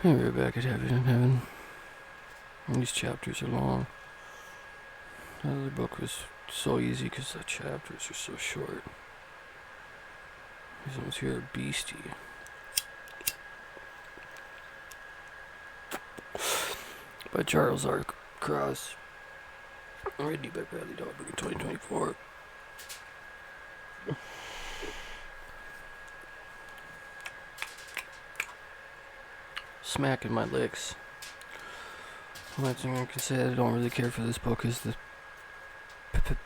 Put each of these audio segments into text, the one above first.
Hey, we're back at Heaven and Heaven. These chapters are long. The other book was so easy because the chapters are so short. These ones here are beastie. By Charles R. Cross. Written by Bradley Dahlberg in 2024. Smacking my licks. One thing I can say I don't really care for this book is the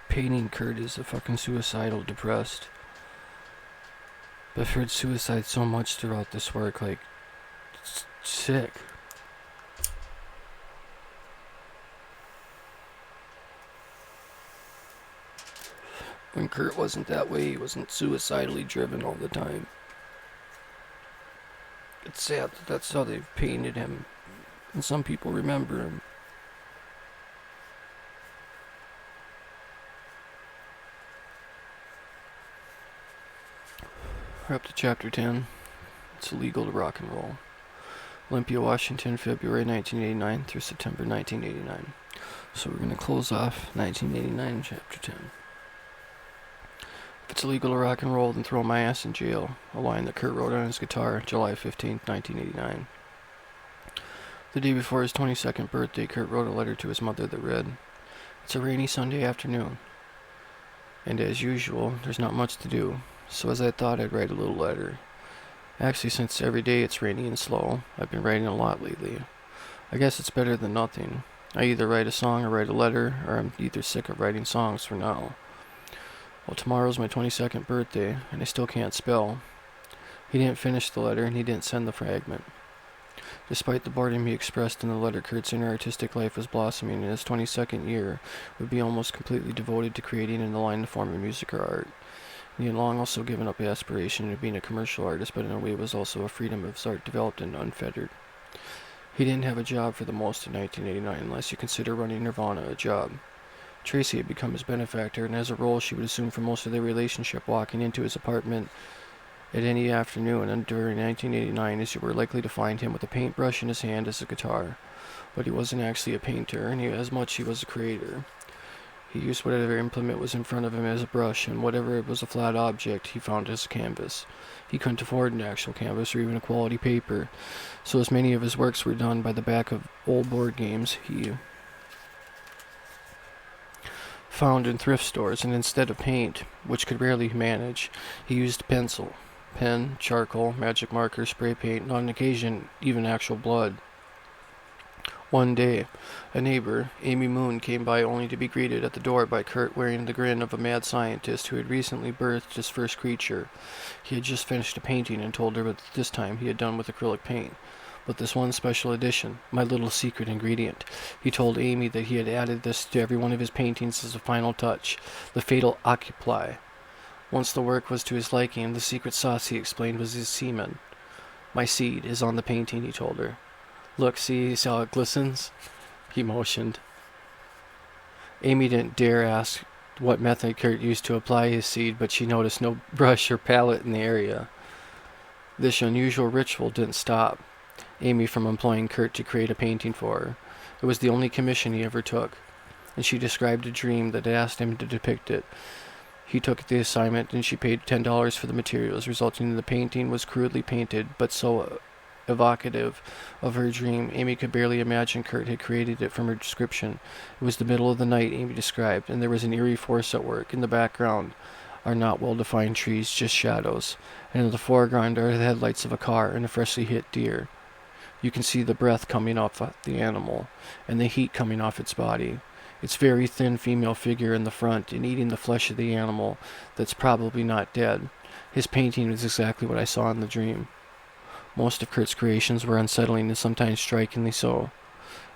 painting Kurt is a fucking suicidal, depressed. But I've heard suicide so much throughout this work, like, it's sick. When Kurt wasn't that way, he wasn't suicidally driven all the time. It's sad that that's how they've painted him, and some people remember him. We're up to chapter 10. It's illegal to rock and roll. Olympia, Washington, February 1989 through September 1989. So we're going to close off 1989, chapter 10. If it's illegal to rock and roll, then throw my ass in jail. A line that Kurt wrote on his guitar, July 15, 1989. The day before his 22nd birthday, Kurt wrote a letter to his mother that read, "It's a rainy Sunday afternoon, and as usual, there's not much to do, so as I thought I'd write a little letter. Actually, since every day it's rainy and slow, I've been writing a lot lately. I guess it's better than nothing. I either write a song or write a letter, or I'm either sick of writing songs for now. Well, tomorrow's my 22nd birthday, and I still can't spell." He didn't finish the letter, and he didn't send the fragment. Despite the boredom he expressed in the letter, Kurt's inner artistic life was blossoming, and his 22nd year would be almost completely devoted to creating in the line the form of music or art. He had long also given up aspiration of being a commercial artist, but in a way was also a freedom of his art developed and unfettered. He didn't have a job for the most in 1989, unless you consider running Nirvana a job. Tracy had become his benefactor, and as a role she would assume for most of their relationship, walking into his apartment at any afternoon and during 1989, as you were likely to find him with a paintbrush in his hand as a guitar. But he wasn't actually a painter, and as much he was a creator. He used whatever implement was in front of him as a brush, and whatever was a flat object he found as a canvas. He couldn't afford an actual canvas or even a quality paper, so as many of his works were done by the back of old board games he found in thrift stores, and instead of paint, which could rarely manage, he used pencil, pen, charcoal, magic marker, spray paint, and on occasion even actual blood. One day, a neighbor, Amy Moon, came by only to be greeted at the door by Kurt wearing the grin of a mad scientist who had recently birthed his first creature. He had just finished a painting and told her that this time he had done with acrylic paint. But this one special edition, my little secret ingredient. He told Amy that he had added this to every one of his paintings as a final touch, the fatal occupy. Once the work was to his liking, the secret sauce, he explained, was his semen. "My seed is on the painting," he told her. "Look, see how it glistens?" He motioned. Amy didn't dare ask what method Kurt used to apply his seed, but she noticed no brush or palette in the area. This unusual ritual didn't stop Amy from employing Kurt to create a painting for her. It was the only commission he ever took, and she described a dream that asked him to depict it. He took the assignment, and she paid $10 for the materials, resulting in the painting was crudely painted, but so evocative of her dream, Amy could barely imagine Kurt had created it from her description. It was the middle of the night, Amy described, and there was an eerie force at work. In the background are not well-defined trees, just shadows, and in the foreground are the headlights of a car and a freshly hit deer. You can see the breath coming off the animal, and the heat coming off its body. Its very thin female figure in the front and eating the flesh of the animal that's probably not dead. His painting was exactly what I saw in the dream. Most of Kurt's creations were unsettling and sometimes strikingly so.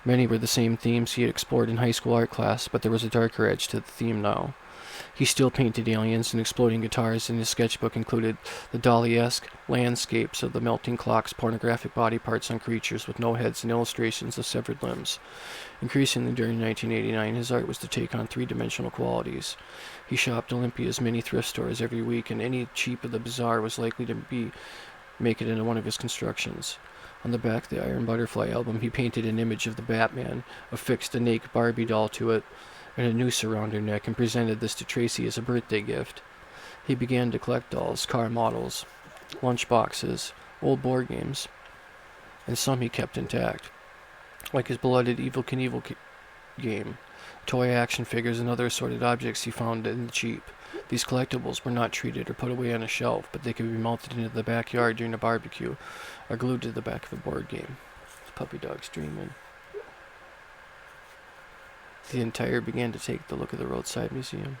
Many were the same themes he had explored in high school art class, but there was a darker edge to the theme now. He still painted aliens and exploding guitars, and his sketchbook included the Dali-esque landscapes of the melting clocks, pornographic body parts on creatures with no heads, and illustrations of severed limbs. Increasingly during 1989, his art was to take on three-dimensional qualities. He shopped Olympia's many thrift stores every week, and any cheap of the bizarre was likely to make it into one of his constructions. On the back of the Iron Butterfly album, he painted an image of the Batman, affixed a naked Barbie doll to it, and a noose around her neck, and presented this to Tracy as a birthday gift. He began to collect dolls, car models, lunch boxes, old board games, and some he kept intact, like his beloved Evel Knievel game, toy action figures, and other assorted objects he found in the cheap. These collectibles were not treated or put away on a shelf, but they could be mounted into the backyard during a barbecue, or glued to the back of a board game. The puppy dog's dreaming. The entire began to take the look of the roadside museum.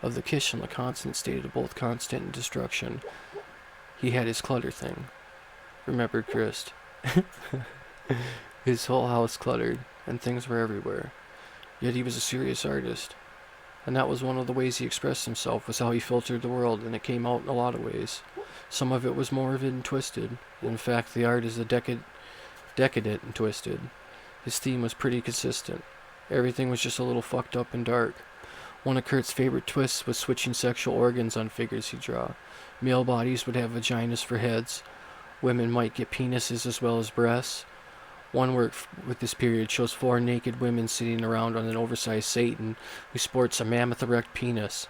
Of the Kish in the constant state of both constant and destruction, he had his clutter thing, remembered Christ. His whole house cluttered, and things were everywhere. Yet he was a serious artist, and that was one of the ways he expressed himself, was how he filtered the world, and it came out in a lot of ways. Some of it was morbid and twisted. In fact, the art is decadent and twisted. His theme was pretty consistent. Everything was just a little fucked up and dark. One of Kurt's favorite twists was switching sexual organs on figures he'd draw. Male bodies would have vaginas for heads. Women might get penises as well as breasts. One work with this period shows 4 naked women sitting around on an oversized Satan who sports a mammoth erect penis.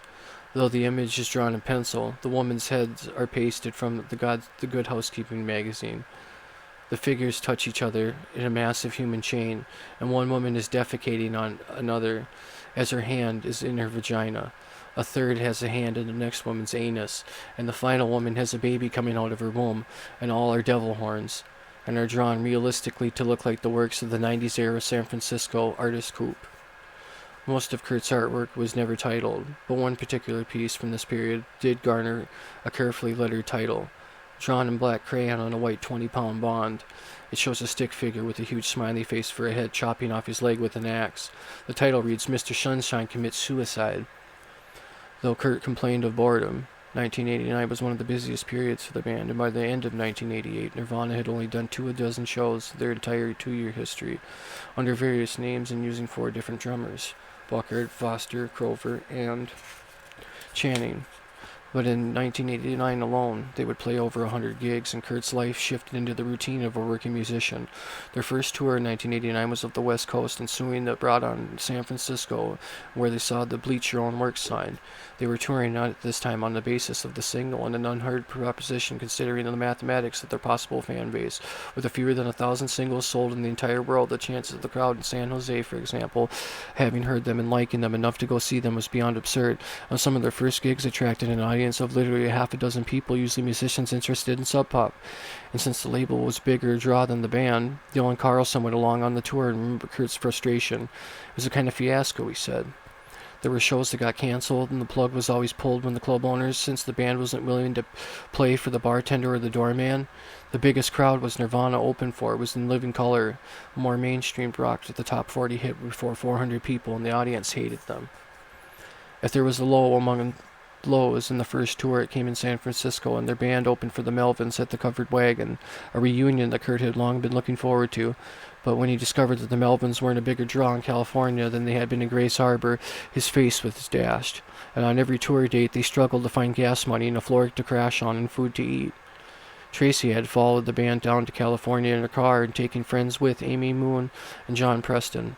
Though the image is drawn in pencil, the women's heads are pasted from the Good Housekeeping magazine. The figures touch each other in a massive human chain, and one woman is defecating on another as her hand is in her vagina. A third has a hand in the next woman's anus, and the final woman has a baby coming out of her womb, and all are devil horns, and are drawn realistically to look like the works of the 90s era San Francisco artist coupe. Most of Kurt's artwork was never titled, but one particular piece from this period did garner a carefully lettered title. Drawn in black crayon on a white 20-pound bond, it shows a stick figure with a huge smiley face for a head chopping off his leg with an axe. The title reads, Mr. Sunshine Commits Suicide. Though Kurt complained of boredom, 1989 was one of the busiest periods for the band, and by the end of 1988, Nirvana had only done 24 shows their entire 2-year history, under various names and using 4 different drummers, Buckard, Foster, Crover, and Channing. But in 1989 alone, they would play over 100 gigs, and Kurt's life shifted into the routine of a working musician. Their first tour in 1989 was of the West Coast, ensuing that brought on San Francisco, where they saw the Bleach Your Own Work sign. They were touring at this time on the basis of the single, and an unheard proposition considering the mathematics of their possible fan base. With fewer than 1,000 singles sold in the entire world, the chances of the crowd in San Jose, for example, having heard them and liking them enough to go see them was beyond absurd. On some of their first gigs attracted an audience of literally 6 people, usually musicians interested in Sub Pop. And since the label was bigger draw than the band, Dylan Carlson went along on the tour and remembered Kurt's frustration. It was a kind of fiasco, he said. There were shows that got canceled, and the plug was always pulled when the club owners, since the band wasn't willing to play for the bartender or the doorman. The biggest crowd was Nirvana opened for. It was in Living Color, a more mainstream rock to the top 40 hit before 400 people, and the audience hated them. If there was a low among lows in the first tour, it came in San Francisco, and their band opened for the Melvins at the Covered Wagon, a reunion that Kurt had long been looking forward to. But when he discovered that the Melvins weren't a bigger draw in California than they had been in Grace Harbor, his face was dashed, and on every tour date they struggled to find gas money and a floor to crash on and food to eat. Tracy had followed the band down to California in a car and taken friends with Amy Moon and John Preston.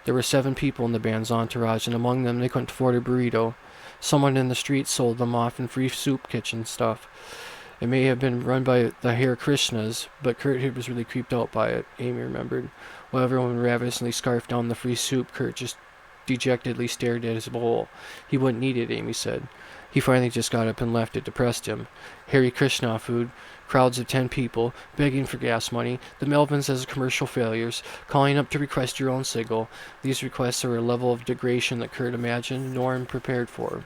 There were 7 people in the band's entourage, and among them they couldn't afford a burrito. Someone in the street sold them off in free soup kitchen stuff. It may have been run by the Hare Krishnas, but Kurt was really creeped out by it, Amy remembered. While everyone ravenously scarfed down the free soup, Kurt just dejectedly stared at his bowl. He wouldn't eat it, Amy said. He finally just got up and left. It depressed him. Hare Krishna food, crowds of 10 people, begging for gas money, the Melvins as commercial failures, calling up to request your own single. These requests are a level of degradation that Kurt imagined nor prepared for.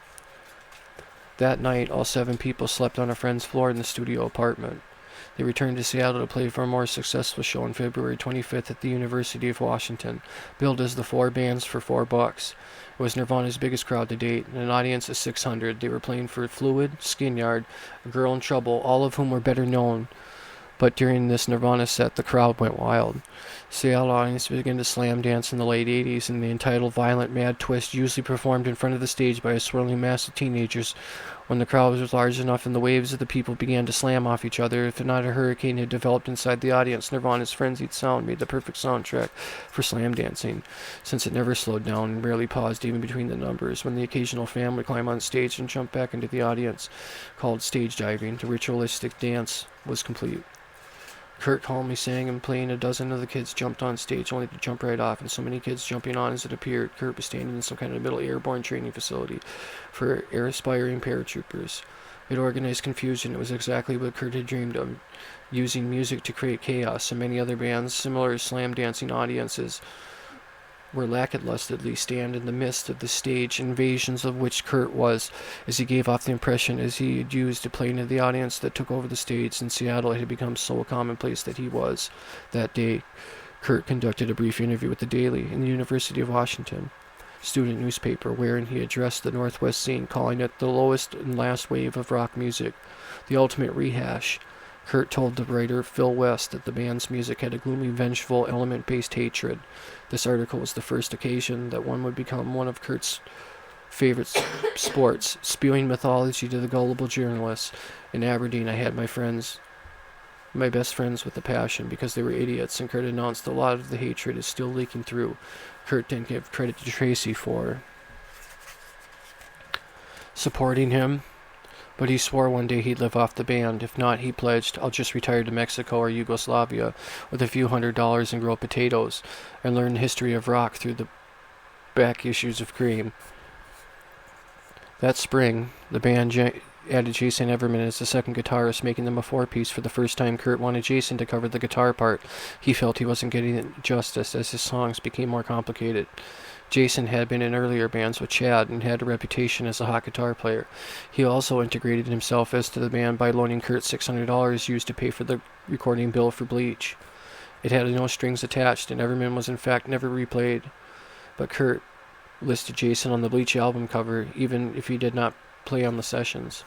That night, all 7 people slept on a friend's floor in the studio apartment. They returned to Seattle to play for a more successful show on February 25th at the University of Washington, billed as the 4 bands for $4. It was Nirvana's biggest crowd to date, and an audience of 600. They were playing for Fluid, Skinyard, A Girl in Trouble, all of whom were better known. But during this Nirvana set, the crowd went wild. Seattle audience began to slam dance in the late 80s, and the entitled Violent Mad Twist, usually performed in front of the stage by a swirling mass of teenagers, When the crowd was large enough and the waves of the people began to slam off each other, if not a hurricane had developed inside the audience, Nirvana's frenzied sound made the perfect soundtrack for slam dancing, since it never slowed down and rarely paused even between the numbers. When the occasional fan would climb on stage and jump back into the audience, called stage diving, the ritualistic dance was complete. Kurt calmly sang and playing. A dozen of the kids jumped on stage only to jump right off, and so many kids jumping on as it appeared Kurt was standing in some kind of middle airborne training facility for aspiring paratroopers. It organized confusion. It was exactly what Kurt had dreamed of, using music to create chaos, and many other bands, similar slam dancing audiences, were lacklusterly stand in the midst of the stage invasions of which Kurt was, as he gave off the impression as he had used to play into the audience that took over the stage in Seattle. It had become so commonplace that he was. That day, Kurt conducted a brief interview with the Daily in the University of Washington student newspaper, wherein he addressed the Northwest scene, calling it the lowest and last wave of rock music, the ultimate rehash. Kurt told the writer Phil West that the band's music had a gloomy, vengeful, element-based hatred. This article was the first occasion that one would become one of Kurt's favorite sports, spewing mythology to the gullible journalists. In Aberdeen, I had my best friends with a passion, because they were idiots, and Kurt announced a lot of the hatred is still leaking through. Kurt didn't give credit to Tracy for supporting him, but he swore one day he'd live off the band. If not, he pledged, I'll just retire to Mexico or Yugoslavia with a few $100 and grow potatoes and learn the history of rock through the back issues of Cream. That spring, the band added Jason Everman as the second guitarist, making them a four-piece. For the first time, Kurt wanted Jason to cover the guitar part. He felt he wasn't getting it justice as his songs became more complicated. Jason had been in earlier bands with Chad and had a reputation as a hot guitar player. He also integrated himself as to the band by loaning Kurt $600 used to pay for the recording bill for Bleach. It had no strings attached, and Everman was in fact never replayed. But Kurt listed Jason on the Bleach album cover, even if he did not play on the sessions.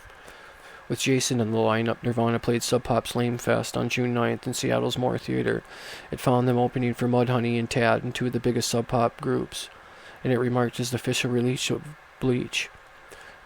With Jason in the lineup, Nirvana played Sub Pop's Lame Fest on June 9th in Seattle's Moore Theater. It found them opening for Mudhoney and Tad, and two of the biggest Sub Pop groups, and it remarked as the official release of Bleach.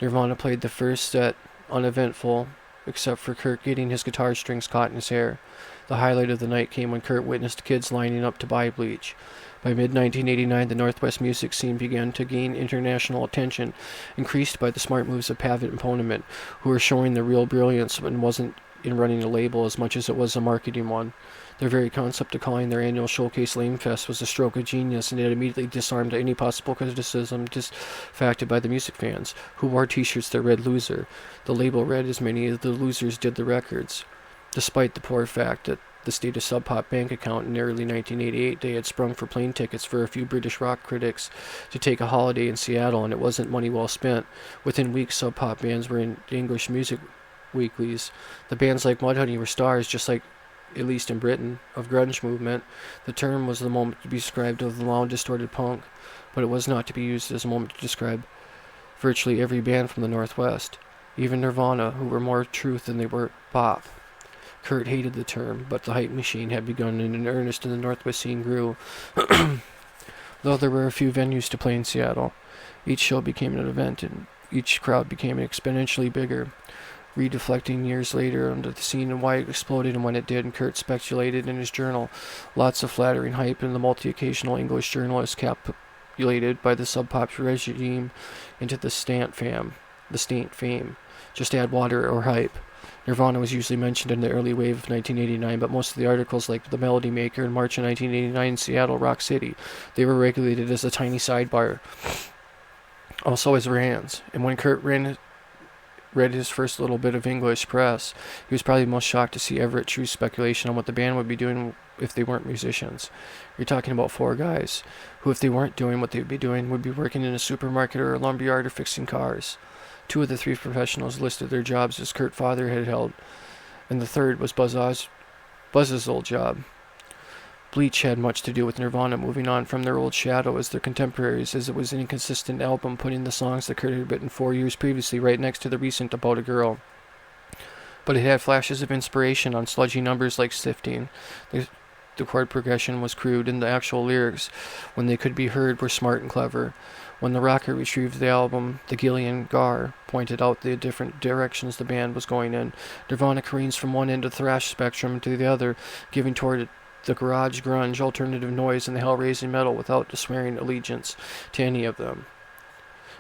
Nirvana played the first set uneventful, except for Kurt getting his guitar strings caught in his hair. The highlight of the night came when Kurt witnessed kids lining up to buy Bleach. By mid-1989, the Northwest music scene began to gain international attention, increased by the smart moves of Pavitt and Poneman, who were showing their real brilliance and wasn't in running a label as much as it was a marketing one. Their very concept of calling their annual showcase Lame Fest was a stroke of genius, and it immediately disarmed any possible criticism facted by the music fans, who wore t-shirts that read Loser. The label read as many of the losers did the records, despite the poor fact that the State of Sub Pop bank account in early 1988, they had sprung for plane tickets for a few British rock critics to take a holiday in Seattle, and it wasn't money well spent. Within weeks, Sub Pop bands were in English music weeklies. The bands like Mudhoney were stars, just like, at least in Britain, of grunge movement. The term was the moment to be described of the loud, distorted punk, but it was not to be used as a moment to describe virtually every band from the Northwest, even Nirvana, who were more truth than they were pop. Kurt hated the term, but the hype machine had begun in earnest, and the Northwest scene grew. Though there were a few venues to play in Seattle, each show became an event, and each crowd became exponentially bigger. Redeflecting years later onto the scene and why it exploded and when it did, and Kurt speculated in his journal. Lots of flattering hype, and the multi-occasional English journalist capulated by the Sub Pop regime into the Stant fame. Just add water or hype. Nirvana was usually mentioned in the early wave of 1989, but most of the articles, like The Melody Maker in March of 1989 in Seattle, Rock City, they were regulated as a tiny sidebar. Also as Rand's. And when Kurt read his first little bit of English press, he was probably most shocked to see Everett True's speculation on what the band would be doing if they weren't musicians. You're talking about four guys who, if they weren't doing what they would be doing, would be working in a supermarket or a lumberyard or fixing cars. Two of the three professionals listed their jobs as Kurt's father had held, and the third was Buzz's old job. Bleach had much to do with Nirvana moving on from their old shadow as their contemporaries, as it was an inconsistent album, putting the songs that Kurt had written 4 years previously right next to the recent About a Girl. But it had flashes of inspiration on sludgy numbers like Sifting. The chord progression was crude, and the actual lyrics, when they could be heard, were smart and clever. When the rocker retrieved the album, the Gillian Gar pointed out the different directions the band was going in. Nirvana careens from one end of the thrash spectrum to the other, giving toward the garage grunge, alternative noise, and the hell-raising metal without swearing allegiance to any of them.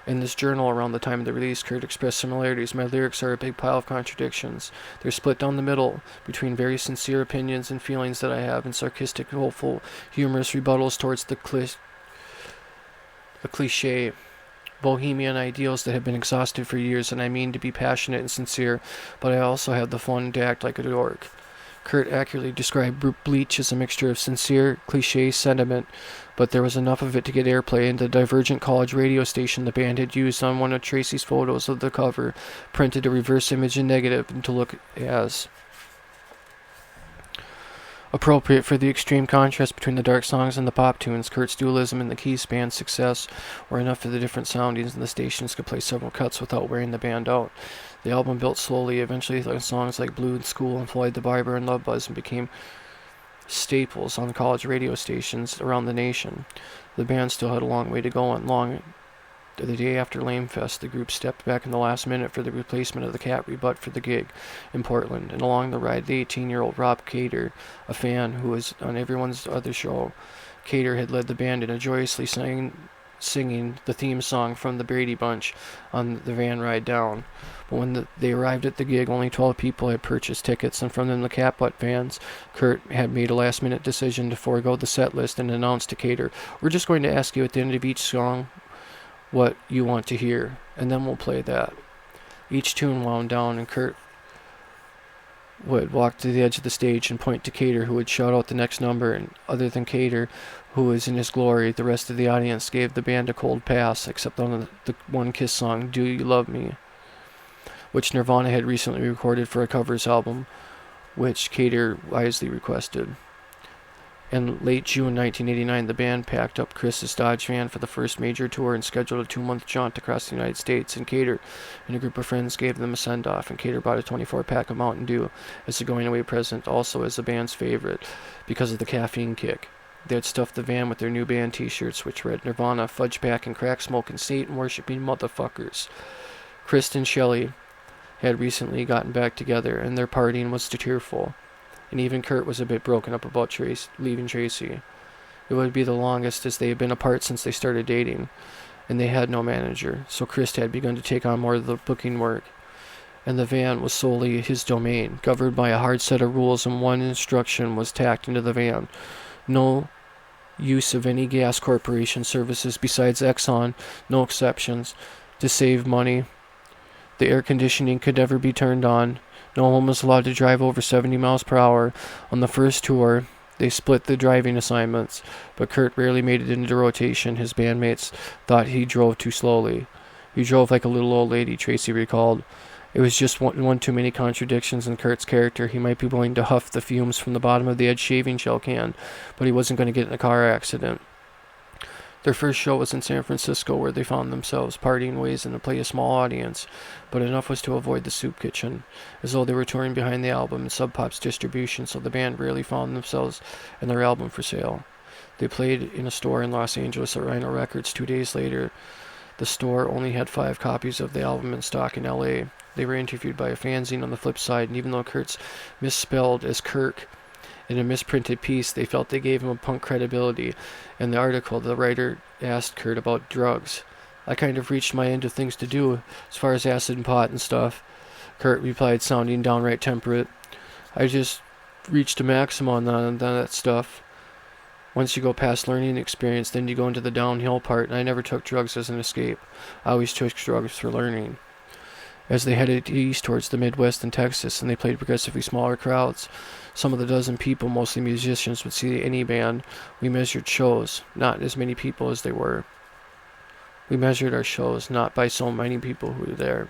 In this journal, around the time of the release, Kurt expressed similarities. My lyrics are a big pile of contradictions. They're split down the middle between very sincere opinions and feelings that I have, and sarcastic, hopeful, humorous rebuttals towards the cliche bohemian ideals that have been exhausted for years. And I mean to be passionate and sincere, but I also have the fun to act like a dork. Kurt accurately described Bleach as a mixture of sincere, cliché sentiment, but there was enough of it to get airplay, and the Divergent College radio station the band had used on one of Tracy's photos of the cover printed a reverse image in negative and to look as appropriate for the extreme contrast between the dark songs and the pop tunes. Kurt's dualism and the key span's success were enough for the different soundings, and the stations could play several cuts without wearing the band out. The album built slowly. Eventually, songs like Blue and School and Floyd the Barber and Love Buzz became staples on college radio stations around the nation. The band still had a long way to go, and the day after Lame Fest, the group stepped back in the last minute for the replacement of the Cat Rebut for the gig in Portland. And along the ride, the 18-year-old Rob Cater, a fan who was on everyone's other show, Cater had led the band in a joyously singing the theme song from the Brady Bunch on the van ride down. But when they arrived at the gig, only 12 people had purchased tickets, and from them the Catbutt fans, Kurt had made a last-minute decision to forego the set list and announced to Cater, "We're just going to ask you at the end of each song what you want to hear, and then we'll play that." Each tune wound down, and Kurt would walk to the edge of the stage and point to Cater, who would shout out the next number, and other than Cater, who was in his glory, the rest of the audience gave the band a cold pass, except on the one Kiss song, Do You Love Me?, which Nirvana had recently recorded for a covers album, which Cater wisely requested. In late June 1989, the band packed up Chris's Dodge van for the first major tour and scheduled a 2-month jaunt across the United States, and Cater and a group of friends gave them a send-off, and Cater bought a 24-pack of Mountain Dew as a going-away present, also as the band's favorite, because of the caffeine kick. They had stuffed the van with their new band t-shirts, which read Nirvana, Fudge Pack, and Crack Smoking, Satan-worshipping motherfuckers. Chris and Shelley had recently gotten back together, and their partying was tearful. And even Kurt was a bit broken up about leaving Tracy. It would be the longest, as they had been apart since they started dating, and they had no manager, so Chris had begun to take on more of the booking work, and the van was solely his domain, governed by a hard set of rules, and one instruction was tacked into the van: no use of any gas corporation services besides Exxon, no exceptions. To save money, the air conditioning could never be turned on. No one was allowed to drive over 70 miles per hour. On the first tour, they split the driving assignments, but Kurt rarely made it into rotation. His bandmates thought he drove too slowly. He drove like a little old lady, Tracy recalled. It was just one too many contradictions in Kurt's character. He might be willing to huff the fumes from the bottom of the Edge shaving gel can, but he wasn't going to get in a car accident. Their first show was in San Francisco, where they found themselves partying ways and to play a small audience, but enough was to avoid the soup kitchen, as though they were touring behind the album and Sub Pop's distribution, so the band rarely found themselves and their album for sale. They played in a store in Los Angeles at Rhino Records 2 days later. The store only had 5 copies of the album in stock in L.A. They were interviewed by a fanzine on the flip side, and even though Kurt's misspelled as Kirk in a misprinted piece, they felt they gave him a punk credibility. In the article, the writer asked Kurt about drugs. "I kind of reached my end of things to do, as far as acid and pot and stuff," Kurt replied, sounding downright temperate. "I just reached a maximum on that stuff. Once you go past learning experience, then you go into the downhill part, and I never took drugs as an escape. I always took drugs for learning." As they headed east towards the Midwest and Texas, and they played progressively smaller crowds, some of the dozen people, mostly musicians, would see any band. We measured shows, not as many people as they were. We measured our shows not by so many people who were there,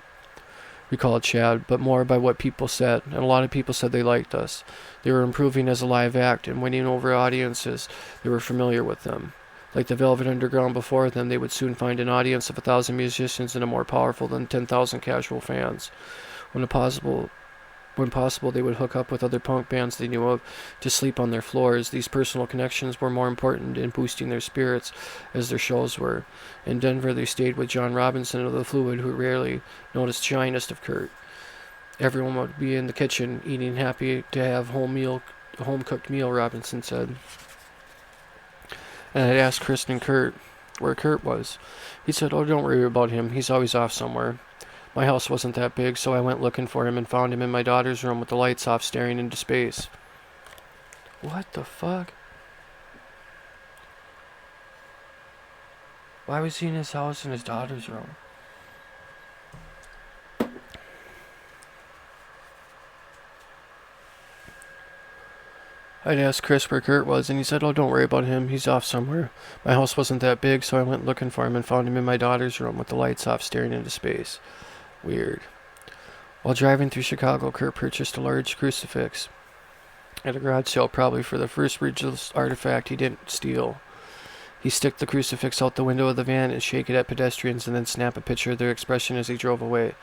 recalled Chad, but more by what people said, and a lot of people said they liked us. They were improving as a live act and winning over audiences that were familiar with them. Like the Velvet Underground before them, they would soon find an audience of 1,000 musicians and a more powerful than 10,000 casual fans. When a possible When possible, they would hook up with other punk bands they knew of to sleep on their floors. These personal connections were more important in boosting their spirits as their shows were. In Denver, they stayed with John Robinson of The Fluid, who rarely noticed shyness of Kurt. Everyone would be in the kitchen, eating, happy to have home-cooked meal, Robinson said. And I'd asked Kristen and Kurt where Kurt was. He said, "Oh, don't worry about him. He's always off somewhere." My house wasn't that big, so I went looking for him and found him in my daughter's room with the lights off, staring into space. What the fuck? Why was he in his house in his daughter's room? I'd asked Chris where Kurt was, and he said, "Oh, don't worry about him. He's off somewhere." My house wasn't that big, so I went looking for him and found him in my daughter's room with the lights off, staring into space. Weird. While driving through Chicago, Kurt purchased a large crucifix at a garage sale, probably for the first religious artifact he didn't steal. He stick the crucifix out the window of the van and shake it at pedestrians and then snap a picture of their expression as he drove away.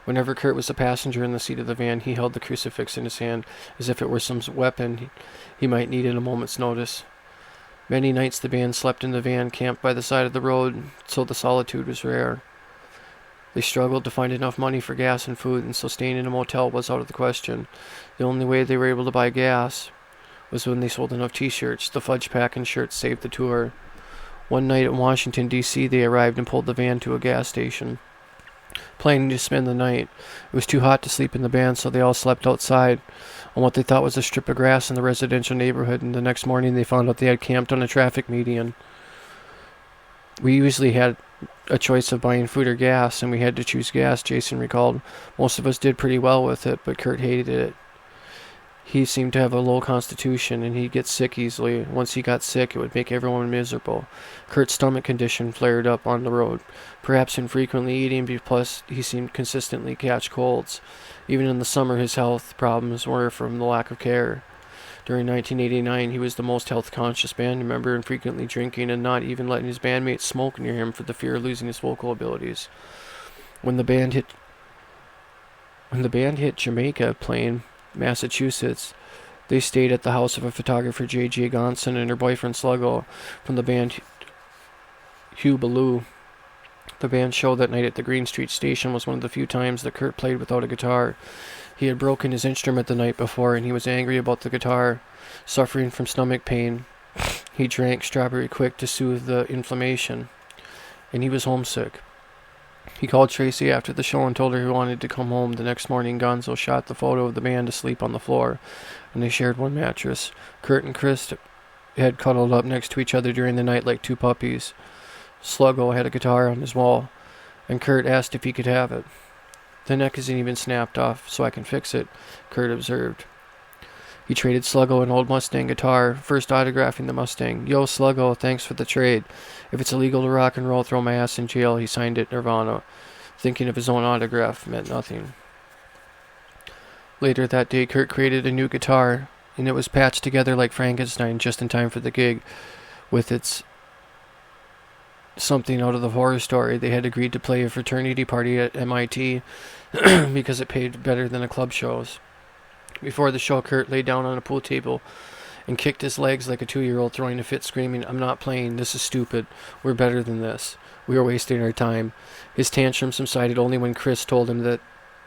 Whenever Kurt was a passenger in the seat of the van, he held the crucifix in his hand as if it were some weapon he might need at a moment's notice. Many nights the band slept in the van, camped by the side of the road, so the solitude was rare. They struggled to find enough money for gas and food, and so staying in a motel was out of the question. The only way they were able to buy gas was when they sold enough t-shirts. The fudge pack and shirts saved the tour. One night in Washington, D.C., they arrived and pulled the van to a gas station, planning to spend the night. It was too hot to sleep in the van, so they all slept outside on what they thought was a strip of grass in the residential neighborhood, and the next morning they found out they had camped on a traffic median. We usually had a choice of buying food or gas, and we had to choose gas, Jason recalled. Most of us did pretty well with it, but Kurt hated it. He seemed to have a low constitution, and he'd get sick easily. Once he got sick, it would make everyone miserable. Kurt's stomach condition flared up on the road, perhaps infrequently eating, plus he seemed consistently catch colds. Even in the summer, his health problems were from the lack of care. During 1989, he was the most health-conscious band member and frequently drinking and not even letting his bandmates smoke near him for the fear of losing his vocal abilities. When the band hit Jamaica Plain, Massachusetts, they stayed at the house of a photographer, J.J. Gonson, and her boyfriend Sluggo from the band Hugh Ballou. The band show that night at the Green Street station was one of the few times that Kurt played without a guitar. He had broken his instrument the night before, and he was angry about the guitar. Suffering from stomach pain, he drank Strawberry Quick to soothe the inflammation, and he was homesick. He called Tracy after the show and told her he wanted to come home. The next morning, Gonzo shot the photo of the band asleep on the floor, and they shared one mattress. Kurt and Chris had cuddled up next to each other during the night like two puppies. Sluggo had a guitar on his wall, and Kurt asked if he could have it. "The neck isn't even snapped off, so I can fix it," Kurt observed. He traded Sluggo an old Mustang guitar, first autographing the Mustang. "Yo, Sluggo, thanks for the trade. If it's illegal to rock and roll, throw my ass in jail." He signed it Nirvana. Thinking of his own autograph meant nothing. Later that day, Kurt created a new guitar, and it was patched together like Frankenstein just in time for the gig. With its something out of the horror story, they had agreed to play a fraternity party at MIT because it paid better than the club shows. Before the show, Kurt lay down on a pool table and kicked his legs like a 2-year-old, throwing a fit, screaming, "I'm not playing. This is stupid. We're better than this. We are wasting our time." His tantrum subsided only when Chris told him that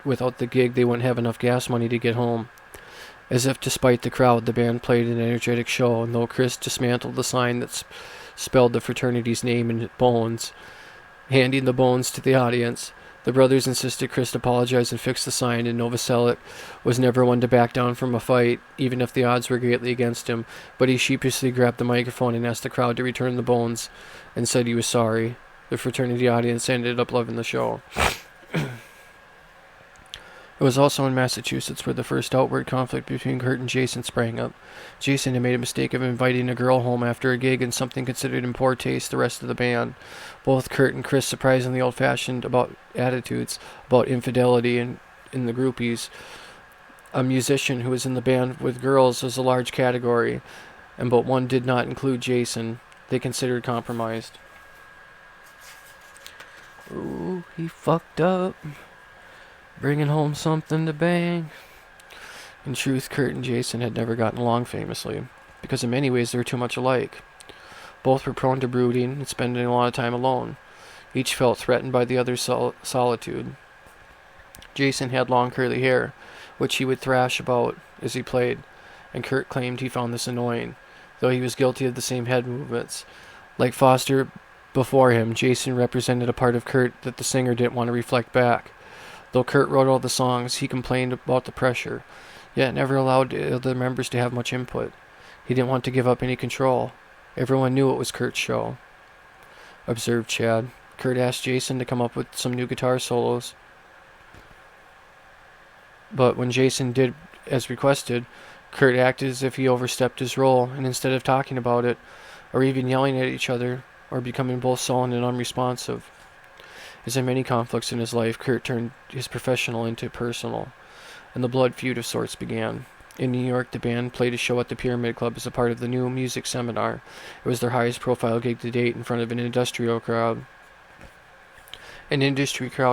without the gig, they wouldn't have enough gas money to get home. As if to spite the crowd, the band played an energetic show, and though Chris dismantled the sign that spelled the fraternity's name in bones, handing the bones to the audience, the brothers insisted Chris apologize and fix the sign, and Novoselic was never one to back down from a fight, even if the odds were greatly against him, but he sheepishly grabbed the microphone and asked the crowd to return the bones, and said he was sorry. The fraternity audience ended up loving the show. It was also in Massachusetts where the first outward conflict between Kurt and Jason sprang up. Jason had made a mistake of inviting a girl home after a gig, and something considered in poor taste the rest of the band. Both Kurt and Chris surprisingly old-fashioned about attitudes, about infidelity in the groupies. A musician who was in the band with girls was a large category, but one did not include Jason. They considered compromised. Ooh, he fucked up. Bringing home something to bang. In truth, Kurt and Jason had never gotten along famously, because in many ways they were too much alike. Both were prone to brooding and spending a lot of time alone. Each felt threatened by the other's solitude. Jason had long curly hair, which he would thrash about as he played, and Kurt claimed he found this annoying, though he was guilty of the same head movements. Like Foster before him, Jason represented a part of Kurt that the singer didn't want to reflect back. Though Kurt wrote all the songs, he complained about the pressure, yet never allowed the other members to have much input. He didn't want to give up any control. Everyone knew it was Kurt's show, observed Chad. Kurt asked Jason to come up with some new guitar solos, but when Jason did as requested, Kurt acted as if he overstepped his role, and instead of talking about it, or even yelling at each other, or becoming both sullen and unresponsive. As in many conflicts in his life, Kurt turned his professional into personal, and the blood feud of sorts began. In New York, the band played a show at the Pyramid Club as a part of the new music seminar. It was their highest profile gig to date in front of an industry crowd,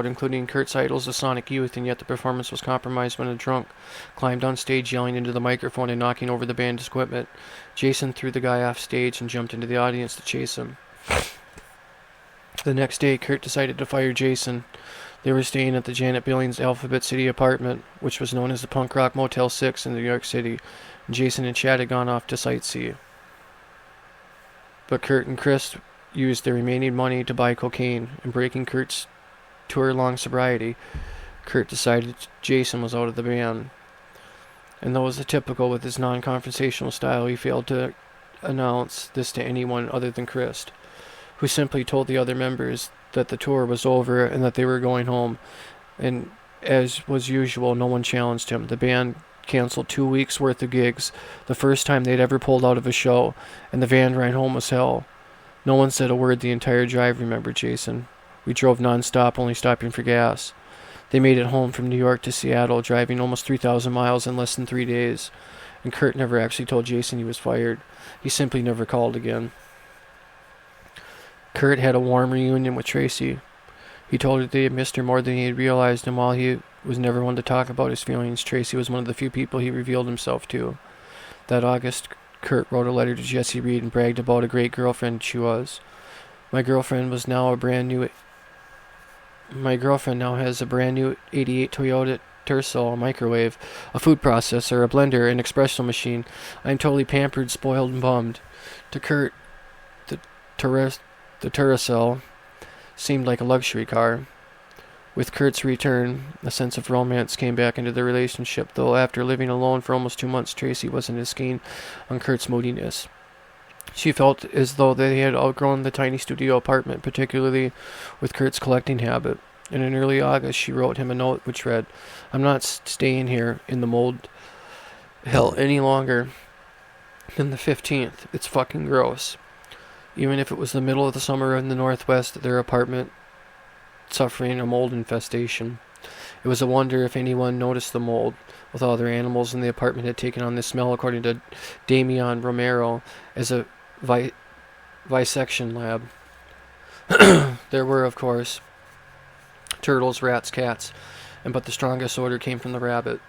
including Kurt's idols, the Sonic Youth, and yet the performance was compromised when a drunk climbed on stage yelling into the microphone and knocking over the band's equipment. Jason threw the guy off stage and jumped into the audience to chase him. The next day, Kurt decided to fire Jason. They were staying at the Janet Billings Alphabet City apartment, which was known as the Punk Rock Motel 6 in New York City, and Jason and Chad had gone off to sightsee. But Kurt and Chris used their remaining money to buy cocaine, and breaking Kurt's tour-long sobriety, Kurt decided Jason was out of the band. And though it was typical with his non-confrontational style, he failed to announce this to anyone other than Chris, who simply told the other members that the tour was over and that they were going home. And as was usual, no one challenged him. The band canceled 2 weeks' worth of gigs, the first time they'd ever pulled out of a show, and the van ride home was hell. No one said a word the entire drive, remembered Jason. We drove non-stop, only stopping for gas. They made it home from New York to Seattle, driving almost 3,000 miles in less than 3 days. And Kurt never actually told Jason he was fired. He simply never called again. Kurt had a warm reunion with Tracy. He told her that he had missed her more than he had realized, and while he was never one to talk about his feelings, Tracy was one of the few people he revealed himself to. That August, Kurt wrote a letter to Jessie Reed and bragged about a great girlfriend she was. My girlfriend now has a brand new 88 Toyota Tercel, a microwave, a food processor, a blender, an espresso machine. I am totally pampered, spoiled, and bummed. To Kurt, the Tercel seemed like a luxury car. With Kurt's return, a sense of romance came back into the relationship, though after living alone for almost 2 months, Tracy wasn't as keen on Kurt's moodiness. She felt as though they had outgrown the tiny studio apartment, particularly with Kurt's collecting habit. And in early August, she wrote him a note which read, I'm not staying here in the mold hell any longer than the 15th. It's fucking gross. Even if it was the middle of the summer in the Northwest, their apartment suffering a mold infestation. It was a wonder if anyone noticed the mold. With all their animals in the apartment had taken on this smell, according to Damian Romero, as a visection lab. There were, of course, turtles, rats, cats, but the strongest odor came from the rabbit.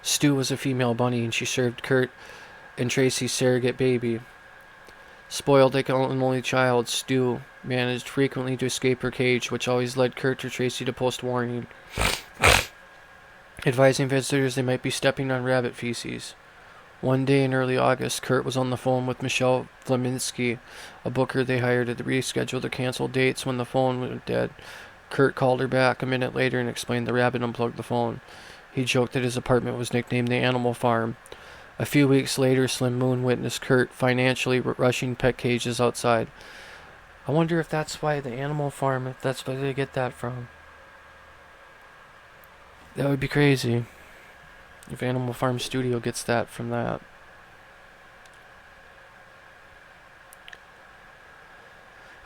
Stu was a female bunny, and she served Kurt and Tracy's surrogate baby. Spoiled like an only child, Stu managed frequently to escape her cage, which always led Kurt or Tracy to post warning, advising visitors they might be stepping on rabbit feces. One day in early August, Kurt was on the phone with Michelle Vlaminski, a booker they hired to reschedule their canceled dates when the phone went dead. Kurt called her back a minute later and explained the rabbit unplugged the phone. He joked that his apartment was nicknamed the Animal Farm. A few weeks later, Slim Moon witnessed Kurt financially rushing pet cages outside. I wonder if that's why the Animal Farm, if that's where they get that from. That would be crazy if Animal Farm Studio gets that from that.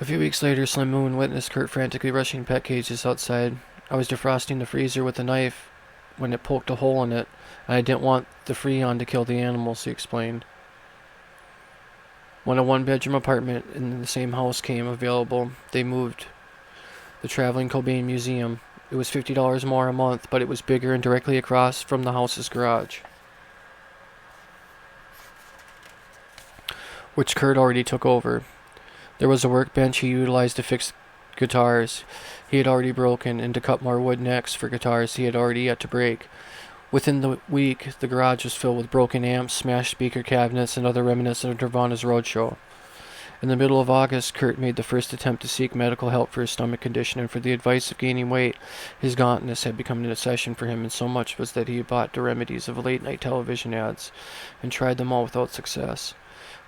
A few weeks later, Slim Moon witnessed Kurt frantically rushing pet cages outside. I was defrosting the freezer with a knife when it poked a hole in it, and I didn't want the Freon to kill the animals, he explained. When a one-bedroom apartment in the same house came available, they moved the traveling Cobain Museum. It was $50 more a month, but it was bigger and directly across from the house's garage. which Kurt already took over. There was a workbench he utilized to fix guitars he had already broken and to cut more wood necks for guitars he had already yet to break. Within the week, the garage was filled with broken amps, smashed speaker cabinets, and other remnants of Nirvana's roadshow. In the middle of August, Kurt made the first attempt to seek medical help for his stomach condition and for the advice of gaining weight. His gauntness had become an obsession for him, and so much was that he had bought the remedies of late-night television ads and tried them all without success.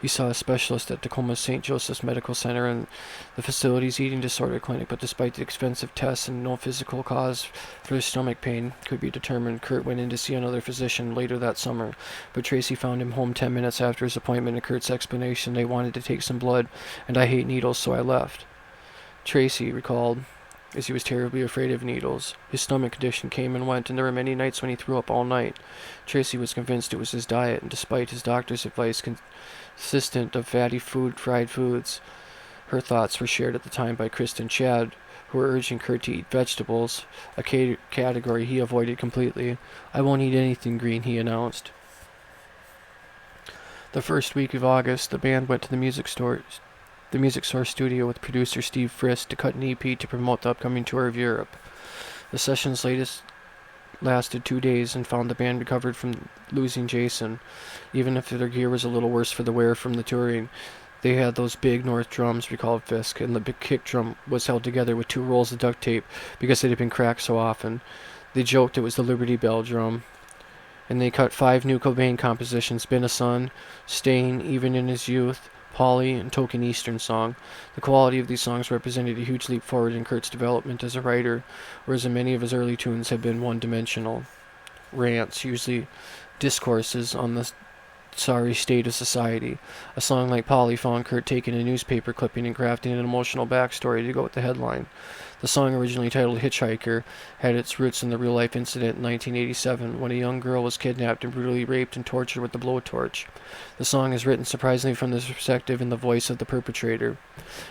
He saw a specialist at Tacoma's St. Joseph's Medical Center and the facility's eating disorder clinic, but despite the expensive tests and no physical cause for his stomach pain could be determined, Kurt went in to see another physician later that summer, but Tracy found him home 10 minutes after his appointment, and Kurt's explanation they wanted to take some blood, and I hate needles, so I left. Tracy recalled, as he was terribly afraid of needles. His stomach condition came and went, and there were many nights when he threw up all night. Tracy was convinced it was his diet, and despite his doctor's advice consistent of fatty fried foods, her thoughts were shared at the time by Chris and Chad, who were urging Kurt to eat vegetables, a category he avoided completely. I won't eat anything green, he announced. The first week of August, the band went to the Music Store studio with producer Steve Frist to cut an EP to promote the upcoming tour of Europe. The sessions lasted 2 days and found the band recovered from losing Jason. Even if their gear was a little worse for the wear from the touring, they had those big North drums, recalled Fisk, and the big kick drum was held together with 2 rolls of duct tape because it had been cracked so often. They joked it was the Liberty Bell drum. And they cut 5 new Cobain compositions: Been a Son, Staying, Even in His Youth, Polly, and Token Eastern Song. The quality of these songs represented a huge leap forward in Kurt's development as a writer, whereas many of his early tunes had been one-dimensional rants, usually discourses on the sorry state of society. A song like Polly found Kurt taking a newspaper clipping and crafting an emotional backstory to go with the headline. The song, originally titled Hitchhiker, had its roots in the real-life incident in 1987 when a young girl was kidnapped and brutally raped and tortured with a blowtorch. The song is written surprisingly from the perspective and the voice of the perpetrator.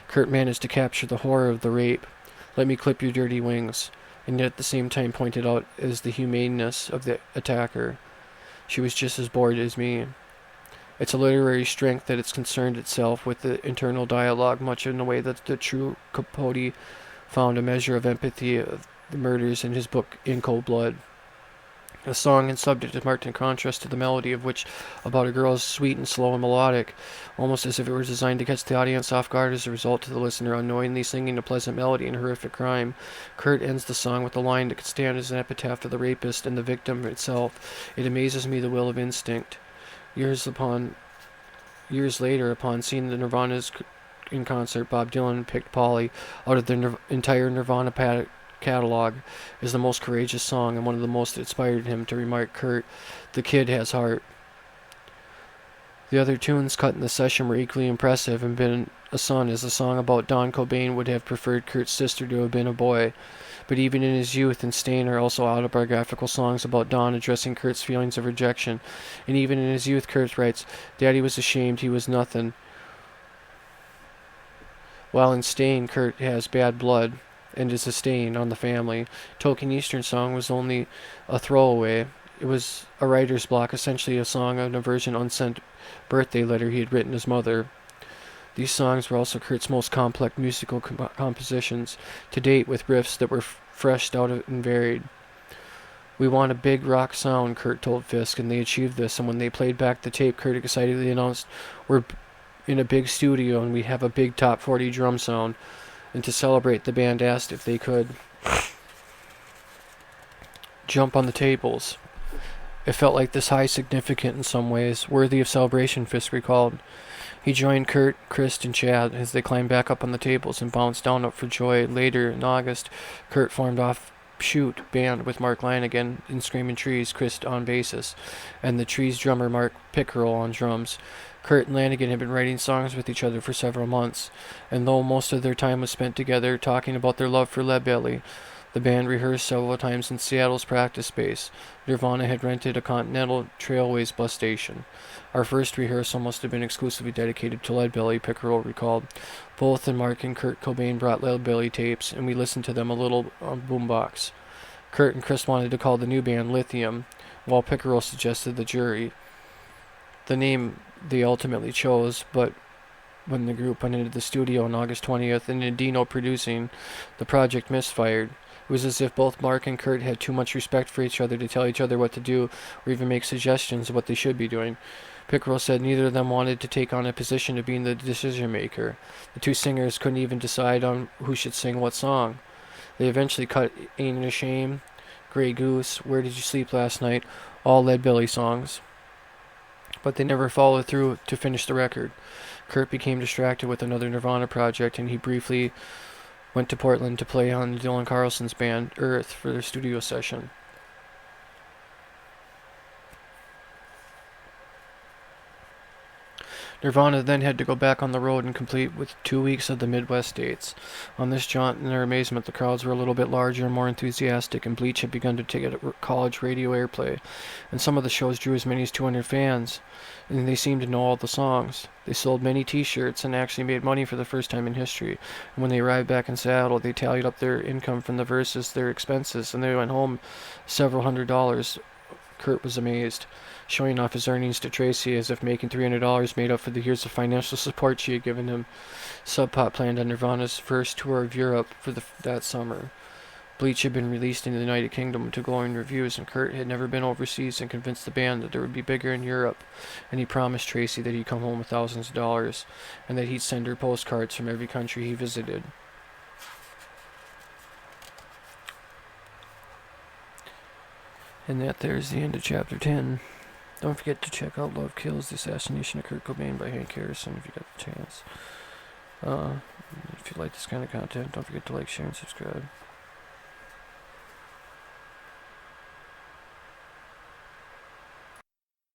Kurt managed to capture the horror of the rape, "Let me clip your dirty wings," and yet at the same time pointed out as the humaneness of the attacker. She was just as bored as me. It's a literary strength that it's concerned itself with the internal dialogue, much in the way that the true Capote found a measure of empathy of the murders in his book In Cold Blood. The song and subject is marked in contrast to the melody, of which about a girl is sweet and slow and melodic, almost as if it were designed to catch the audience off guard as a result to the listener unknowingly singing a pleasant melody in horrific crime. Kurt ends the song with a line that could stand as an epitaph for the rapist and the victim itself. It amazes me the will of instinct. Years later, upon seeing the Nirvana's in concert, Bob Dylan picked Polly out of the entire Nirvana catalog as the most courageous song and one of the most that inspired him to remark, "Kurt, the kid has heart." The other tunes cut in the session were equally impressive, and Been a Son is a song about Don Cobain would have preferred Kurt's sister to have been a boy. But even in his youth and Stain are also autobiographical songs about Don addressing Kurt's feelings of rejection. And even in his youth, Kurt writes, "Daddy was ashamed he was nothing." While in Stain, Kurt has bad blood and is a stain on the family. Token Eastern Song was only a throwaway. It was a writer's block, essentially a song on a version unsent birthday letter he had written his mother. These songs were also Kurt's most complex musical compositions to date, with riffs that were freshed out and varied. "We want a big rock sound," Kurt told Fisk, and they achieved this, and when they played back the tape, Kurt excitedly announced, "We're in a big studio and we have a big top 40 drum sound," and to celebrate, the band asked if they could jump on the tables. It felt like this high significant in some ways, worthy of celebration, Fisk recalled. He joined Kurt, Chris, and Chad as they climbed back up on the tables and bounced down up for joy. Later, in August, Kurt formed offshoot band with Mark Lanigan in Screaming Trees, Chris on bass, and the Trees drummer Mark Pickerel on drums. Kurt and Lanigan had been writing songs with each other for several months, and though most of their time was spent together talking about their love for Leadbelly, the band rehearsed several times in Seattle's practice space. Nirvana had rented a Continental Trailways bus station. "Our first rehearsal must have been exclusively dedicated to Leadbelly," Pickerel recalled. "Both and Mark and Kurt Cobain brought Leadbelly tapes, and we listened to them a little on boombox." Kurt and Chris wanted to call the new band Lithium, while Pickerel suggested the Jury, the name they ultimately chose, but when the group went into the studio on August 20th, and Dino producing, the project misfired. It was as if both Mark and Kurt had too much respect for each other to tell each other what to do or even make suggestions of what they should be doing. Pickrell said neither of them wanted to take on a position of being the decision maker. The two singers couldn't even decide on who should sing what song. They eventually cut Ain't It a Shame, Grey Goose, Where Did You Sleep Last Night, all Lead Belly songs. But they never followed through to finish the record. Kurt became distracted with another Nirvana project, and he briefly went to Portland to play on Dylan Carlson's band, Earth, for their studio session. Nirvana then had to go back on the road and complete with 2 weeks of the Midwest dates. On this jaunt, in their amazement, the crowds were a little bit larger and more enthusiastic, and Bleach had begun to get college radio airplay, and some of the shows drew as many as 200 fans, and they seemed to know all the songs. They sold many t-shirts and actually made money for the first time in history, and when they arrived back in Seattle, they tallied up their income from the verses, their expenses, and they went home several $100s. Kurt was amazed, showing off his earnings to Tracy as if making $300 made up for the years of financial support she had given him. Sub Pop planned on Nirvana's first tour of Europe for that summer. Bleach had been released in the United Kingdom to glowing reviews, and Kurt had never been overseas and convinced the band that they would be bigger in Europe, and he promised Tracy that he'd come home with thousands of dollars, and that he'd send her postcards from every country he visited. And that there's the end of Chapter 10. Don't forget to check out Love Kills, The Assassination of Kurt Cobain by Hank Harrison if you got the chance. If you like this kind of content, don't forget to like, share, and subscribe.